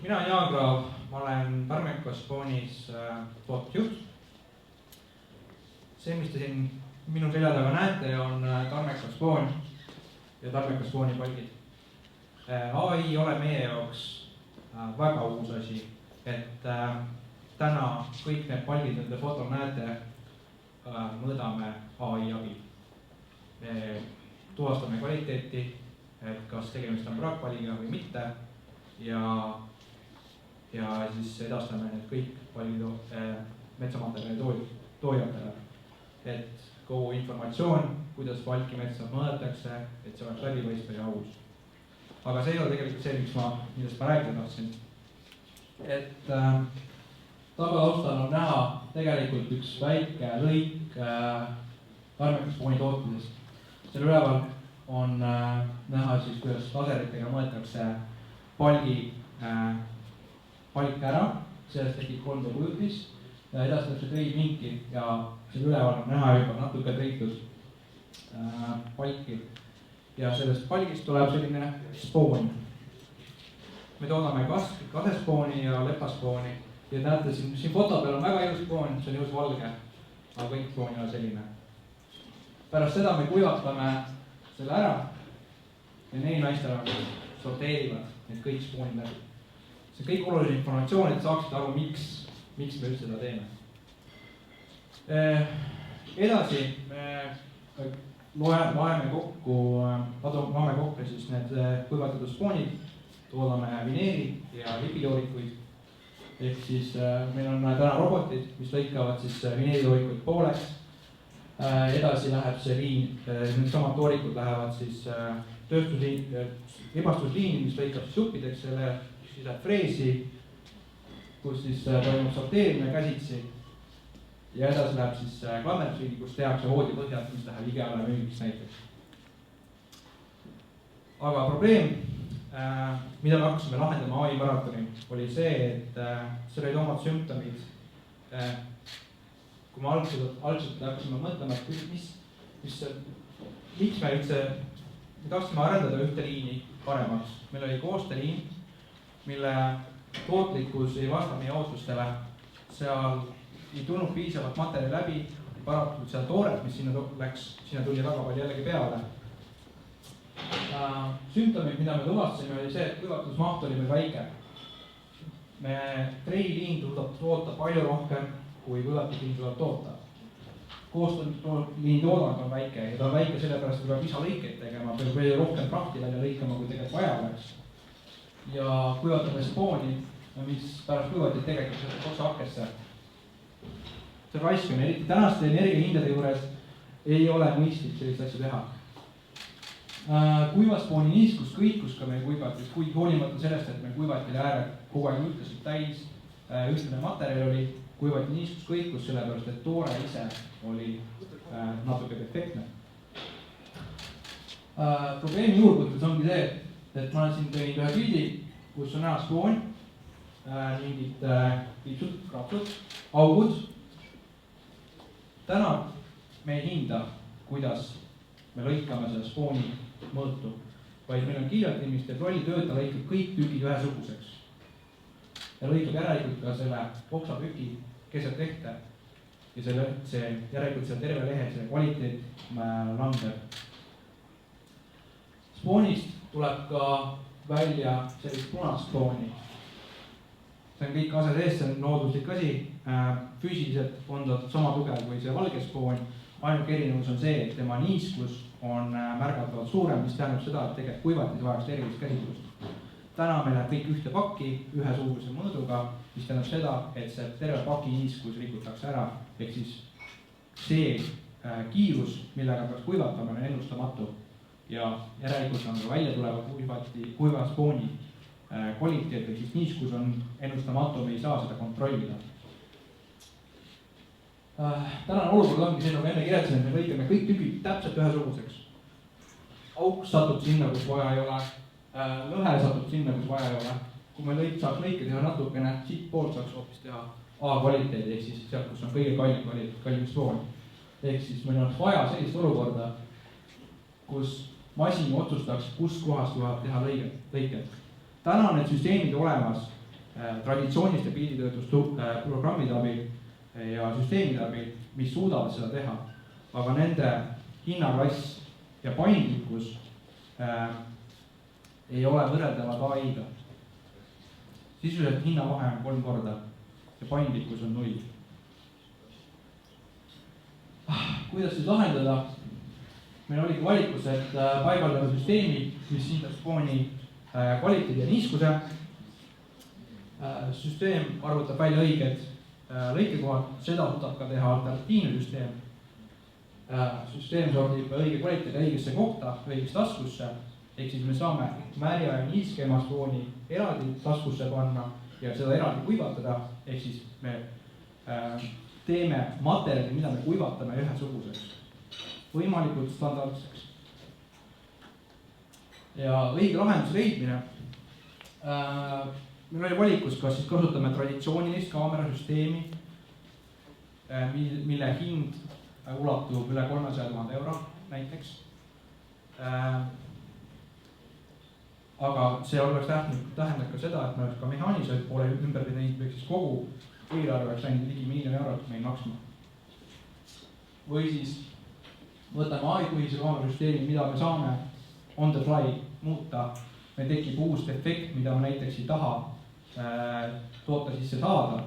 Mina olen Jaan Kraav, ma olen Tarmekas Spoonis tootejuht. See, mis te siin minu selja taga näete, on Tarmekas Spoon ja Tarmekas Spooni palgid. AI ei ole meie jaoks väga uus asi, et täna kõik need palgid, mida te fotol näete, mõõdame AI abil. Me tuvastame kvaliteeti, et kas tegemist on praakpalliga või mitte ja siis edastame need kõik palgid metsamaterjali toojatele, et kogu informatsioon, kuidas palki metsa mõõdetakse, et see oleks läbipaistev ja aus. Aga see ei ole tegelikult see, millest ma rääkida tahtsin. Et tagataustal on näha tegelikult üks väike lõik Tarmekas Spooni tootmisest. Selle üleval on näha siis, kuidas laseritega mõõdetakse palk ära, sellest tekib 3D kujutis ja edastatakse treiminki ja selle üleval on näha juba natuke treitud palki. Ja sellest palgist tuleb selline spoon. Me toodame kasespooni ja lepaspooni ja näete, siin foto peal on väga ilus spoon, see on ilus valge, aga kõik spoon ei ole selline. Pärast seda me kuivatame selle ära ja neil naistel sorteerivad need kõik spoonid läbi. See on kõik oluline informatsioon, et saaksite aru, miks me üldse seda teeme. Edasi me loeme kokku siis need kuivatatud spoonid, toodame vineeri ja lipidoorikuid. Ehk siis meil on täna robotid, mis lõikavad siis vineeridoorikuid pooleks. Edasi läheb see liin, need samad toorikud lähevad siis ribastusliini, mis lõikab siis juppideks, selle siis läheb freesi, kus siis toimub sorteerimine käsitsi. Ja edasi läheb siis klannetusliini, kus tehakse voodipõhjad, mis läheb igale müügiks näiteks. Aga probleem, mida me hakkasime lahendama AI maratonil, oli see, et seal olid omad sümptomid. Kui me algselt hakkasime mõtlema, et miks me üldse tahtsime arendada ühte liini paremaks. Meil oli koostööliin, mille tootlikkus ei vasta meie ootustele. Seal ei tulnud piisavalt materjali läbi, paraku seal tooret, mis sinna läks, sinna tuli väga palju jällegi peale. Sümptomid, mida me tuvastasime, oli see, et kuivatusmaht oli meil väike. Treiliin tuleb toota palju rohkem, kui kuivatusliin tuleb toota. Koostööliin toodang on väike ja ta on väike sellepärast, et peab lisalõikeid tegema, peab veel rohkem prahti välja lõikama, kui tegelikult vaja oleks. Ja kuivatame spooni, mis pärast kuivatit tegelikult otsa akesse. See raiskamine, eriti tänaste energiahindade juures ei ole mõistlik sellist asju teha. Kuivaspooni niiskus kõikus ka meie kuivatis, kuid hoolimata sellest, et me kuivatile ääred kogu aeg ütlesid täis, ühtlane materjal oli, kuivati niiskus kõikus, sellepärast, et toore ise oli natuke defektne. Probleemi juurpõhjus ongi see, et ma siin tõin ühe pildi, kus on näha spoon, mingid piitsud, krapsud, augud. Täna me ei hinda, kuidas me lõikame selle spooni mõõtu, vaid meil on kiljotiin, mis teeb rolli tööta, lõikab kõik tükid ühesuguseks. Ja lõikab järelikult ka selle oksapüki keset lehte ja järelikult selle terve lehe, selle kvaliteet langeb. Spoonist tuleb ka välja sellist punast spooni. See on kõik ase sees, see on looduslik asi. Füüsiliselt on ta sama tugev kui see valge spoon. Ainuke erinevus on see, et tema niiskus on märgatavalt suurem, mis tähendab seda, et tegelikult kuivatis vajaks erilist käsitlust. Täna me läheb kõik ühte pakki ühesuguse mõõduga, mis tähendab seda, et see terve paki niiskus rikutakse ära. Ehk siis see kiirus, millega peaks kuivatama, on ennustamatu. Ja järelikult on ka välja tuleva kuivaspooni kvaliteet, ehk siis niiskus on ennustamatu, me ei saa seda kontrollida. Tänane olukord ongi see, nagu enne kirjeldasin, et me lõikame kõik tükid täpselt ühesuguseks. Auk satub sinna, kus vaja ei ole, lõhe satub sinna, kus vaja ei ole. Kui me saaks lõike teha natukene, siit poolt saaks hoopis teha A-kvaliteedi, ehk siis sealt, kus on kõige kallim spoon. Ehk siis meil on vaja sellist olukorda, kus masin otsustaks, kus kohast tuleb teha lõiket. täna on need süsteemid olemas traditsiooniliste pilditöötlusprogrammide abil ja süsteemide abil, mis suudavad seda teha, aga nende hinnaklass ja paindlikkus ei ole võrreldavad AI-ga. Sisuliselt hinnavahe on 3 korda ja paindlikkus on 0. Kuidas siis lahendada? Meil oligi valikus, et paigaldada süsteemi, mis hindab spooni kvaliteedi ja niiskuse. Süsteem arvutab välja õiged lõikekohad, seda suudab ka teha alternatiivne süsteem. Süsteem sordib õige kvaliteedi õigesse kohta, õigesse taskusse, ehk siis me saame märja ja niiskema spooni eraldi taskusse panna ja seda eraldi kuivatada, ehk siis me teeme materjali, mida me kuivatame ühesuguseks, võimalikult standardseks. Ja õige lahenduse leidmine. Meil oli valikus, kas siis kasutame traditsioonilist kaamerasüsteemi, mille hind ulatub üle 300 000 euro näiteks. Aga see oleks tähendab ka seda, et me oleks ka mehaaniliselt poole ümber teinud, või siis kogu eelarve oleks läinud ligi 1 000 000 eurot meil maksma. Või siis võtame AI-põhise kaamerasüsteemi, mida me saame on the fly muuta. Meil tekib uus defekt, mida me näiteks ei taha toote sisse saada,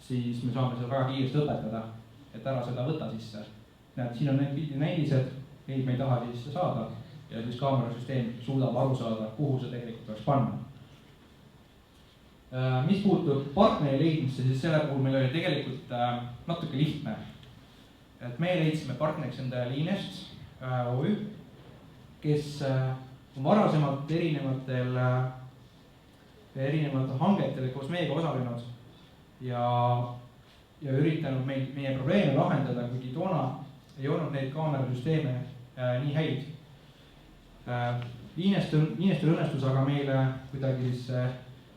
siis me saame seda väga kiiresti õpetada, et ära seda võta sisse. Näed, siin on need pildi näidised, neid me ei taha sisse saada ja siis kaamerasüsteem suudab aru saada, kuhu see tegelikult peaks panna. Mis puutub partneri leidmisse, siis selle puhul meil oli tegelikult natuke lihtne. Et me leidsime partneriks enda Liinest OÜ, kes on varasemalt erinevatel hangetel koos meiega osalenud ja üritanud meie probleeme lahendada, kuigi toona ei olnud neid kaamerasüsteeme nii häid. Liinestel õnnestus aga meile kuidagi siis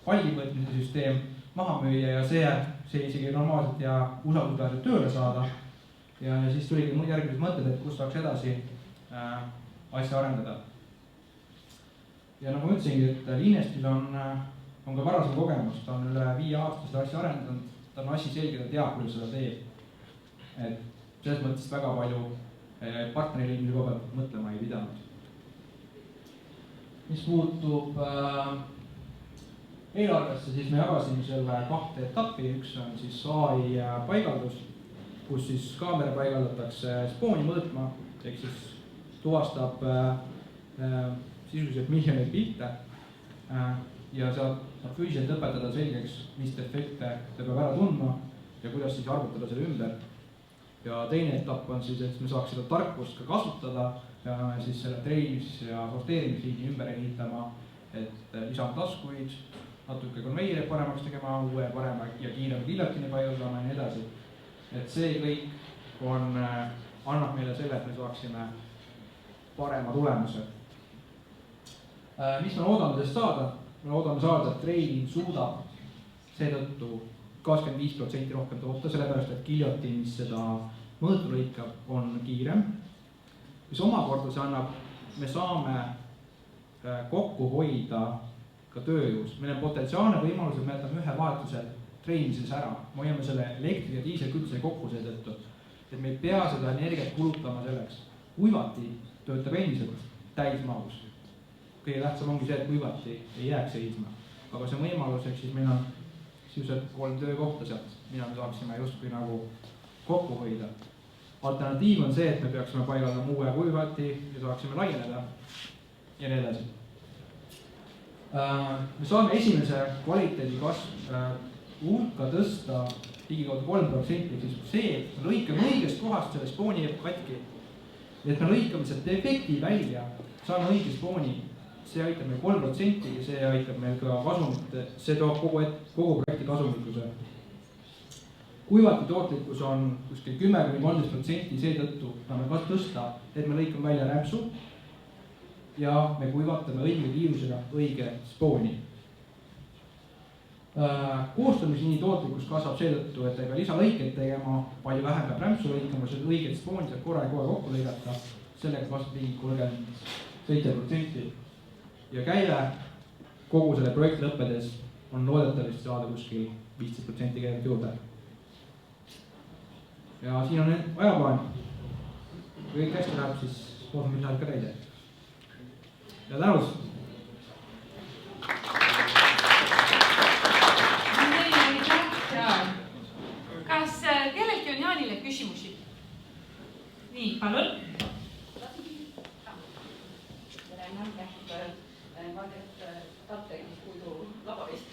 pallivõtmise süsteem maha müüa ja see isegi normaalselt ja usaldusväärselt tööle saada. Ja siis tuligi järgmised mõtted, et kus saaks edasi asja arendada. Ja nagu ma ütlesingi, et Liinestil on ka varasem kogemus, ta on üle 5 aastat seda asja arendanud, ta on asi selge, ta teab, kuidas seda teeb. Et selles mõttes väga palju partneri leidmise koha pealt mõtlema ei pidanud. Mis puutub eelarvesse, siis me jagasime selle 2 etappi, üks on siis AI paigaldus, kus siis kaamera paigaldatakse spooni mõõtma, ehk siis tuvastab sisuliselt miljoneid pilte ja saab füüsiliselt õpetada selgeks, mis defekte ta peab ära tundma ja kuidas siis arvutada selle ümber. Ja teine etapp on siis, et me saaks seda tarkust ka kasutada ja siis selle treenimis- ja sorteerimisliini ümber ehitama, et lisama taskuid, natuke konveiereid paremaks tegema, uue parema ja kiirema giljotini paigaldama ja nii edasi. Et see kõik annab meile selle, et me saaksime parema tulemuse. Mis me loodame sellest saada? Me loodame saada, et Trailin suudab seetõttu 25% rohkem toota, sellepärast et giljotin, mis seda mõõtu lõikab, on kiirem. Mis omakorda see annab, me saame kokku hoida ka tööjõus. Meil on potentsiaalne võimalus, et me jätame ühe vahetuse treenimises ära. Me hoiame selle elektri- ja diiselkütuse kokku seetõttu, et me ei pea seda energiat kulutama selleks. Kuivati töötab endiselt täismahus. Kõige tähtsam ongi see, et kuivati ei jääks seisma. Aga see võimalus, ehk siis meil on sisuliselt 3 töökohta sealt, mida me saaksime justkui nagu kokku hoida. Alternatiiv on see, et me peaksime paigaldama uue kuivati ja saaksime laieneda ja nii edasi. Me saame esimese kvaliteedi hulka tõsta ligikaudu 3%, siis see, et me lõikame õigest kohast selle spooni jääb katki. Et me lõikame selle defekti välja, saame õige spooni, see aitab meil 3% ja see aitab meil ka kasumit, see toob kogu projekti kasumlikkuse. Kuivati tootlikkus on kuskil 10–13% seetõttu, me kas tõsta, et me lõikame välja rämpsu ja me kuivatame õige kiirusega õige spooni. Koostamisliini tootlikkus kasvab seetõttu, et ega lisalõikeid tegema, palju vähem peab rämpsu lõikama, see õiget spooni saab korra kokku lõigata, sellega kasvab ligi 37%. Ja käive kogu selle projekti lõppedes on loodetavasti saada kuskil 15% keelt juurde. ja siin on ajaplaan. kui kõik hästi läheb, siis loodame läheb ka täide. ja tänud! Kas kellelgi on Jaanile küsimusi? Nii, palun. Marget Tartegis puidu laborist.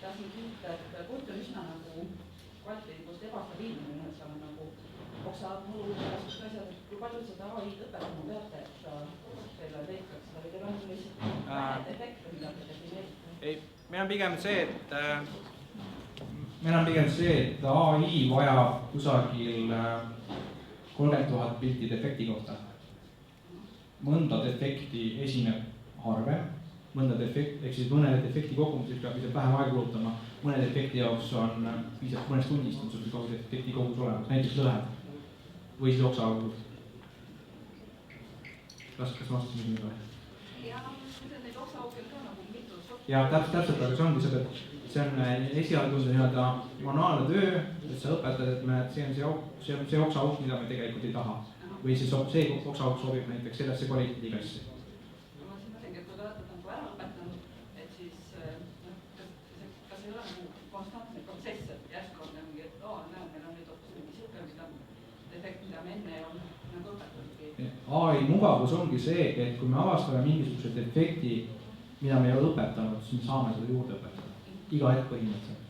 Tahtsin kiita, et puit on üsna nagu kvaliteedipoolt ebastabiilne, seal on nagu oksad, muru, asjad, et kui palju seda AI-d õpetama peate, et teile teikaks seda või teil on lihtsalt efekte, mida te defineerite? Ei, meil on pigem see, et AI vajab kusagil 30 000 pilti defekti kohta. Mõnda defekti esineb harvem, mõnda defekti, ehk siis mõne defekti kogumiseks peab pisut vähem aega kulutama, mõne defekti jaoks on piisab mõnest tunnist, on sul kogu defekti kogus olemas, näiteks lõhed või siis oksaaugud. Kas vastasin nüüd või? Ja neid oksaauge ka nagu mitu sorti. Ja täpselt, aga see ongi see on esialgu see nii-öelda manuaalne töö, et sa õpetad, et see on see oksaauk, mida me tegelikult ei taha. Või siis see oksauk sobib näiteks sellesse kvaliteedikassi. Ma siin mõtlengi, et kui te olete nagu ära õpetanud, et siis kas ei ole nagu konstantne protsess, et järsku on mingi, et meil on nüüd hoopis mingi siuke defekt, mida me enne ei ole nagu õpetanudki. AI mugavus ongi see, et kui me avastame mingisuguse defekti, mida me ei ole õpetanud, siis me saame seda juurde õpetada. Iga hetk põhimõtteliselt.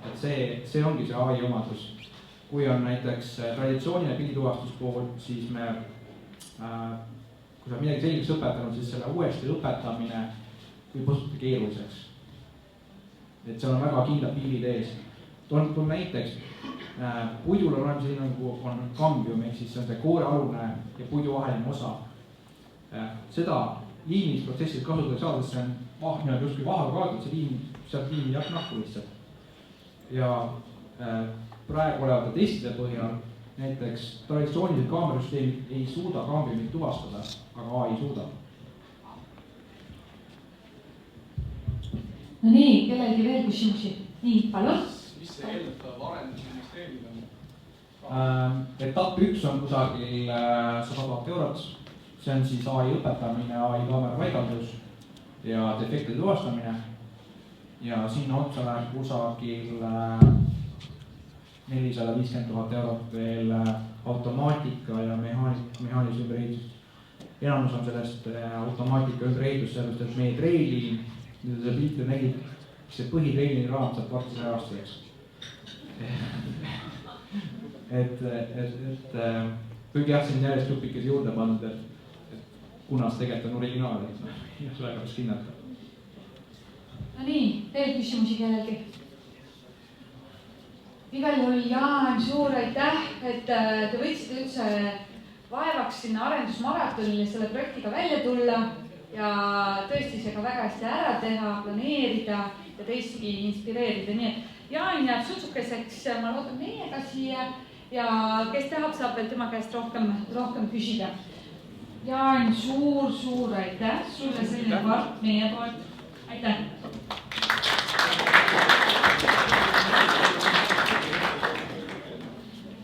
Et see ongi see AI omadus. Kui on näiteks traditsiooniline pildituvastuspool, siis me, kui sa midagi selgeks õpetanud, siis selle uuesti õpetamine võib osutuda keeruliseks. Et seal on väga kindlad piirid ees. Toon näiteks, puidul on olemas selline nagu on kambium, ehk siis see on see koorealune ja puiduvaheline osa. Seda liimimisprotsessis kasutada saades, see on justkui vahel kaotud, see sealt liimi jääb nahku lihtsalt. Ja praegu olevate testide põhjal näiteks traditsioonilised kaamerasüsteemid ei suuda kambiumit tuvastada, aga AI suudab. No nii, kellelgi veel küsimusi? Nii, palun. Mis see eeldav arendusinvesteerimine on? Etapp 1 on kusagil 100 000 eurot. See on siis AI õpetamine, AI kaamera paigaldus ja defektide tuvastamine. Ja sinna otsa läheb kusagil 450 000 eurot veel automaatika ja mehaanismi ümberehitus. Enamus on sellest automaatika ümberehitus, sellest, et meie treiliin, mida see pilti nägid, see põhitreiliini raam saab varsti 100 aastaseks. Kuigi jah, siin järjest jupikesi juurde pandud, et kunas tegelikult on originaal, et sellega võiks hinnata. No nii, veel küsimusi kellelgi? Igal juhul Jaan, suur aitäh, et te võtsite üldse vaevaks sinna arendusmaratonile selle projektiga välja tulla ja tõesti see ka väga hästi ära teha, planeerida ja teistigi inspireerida. Nii et Jaan jääb sutsukeseks, ma loodan meiega siia ja kes tahab, saab veel tema käest rohkem küsida. Jaan, suur aitäh sulle selline part meie poolt. Aitäh!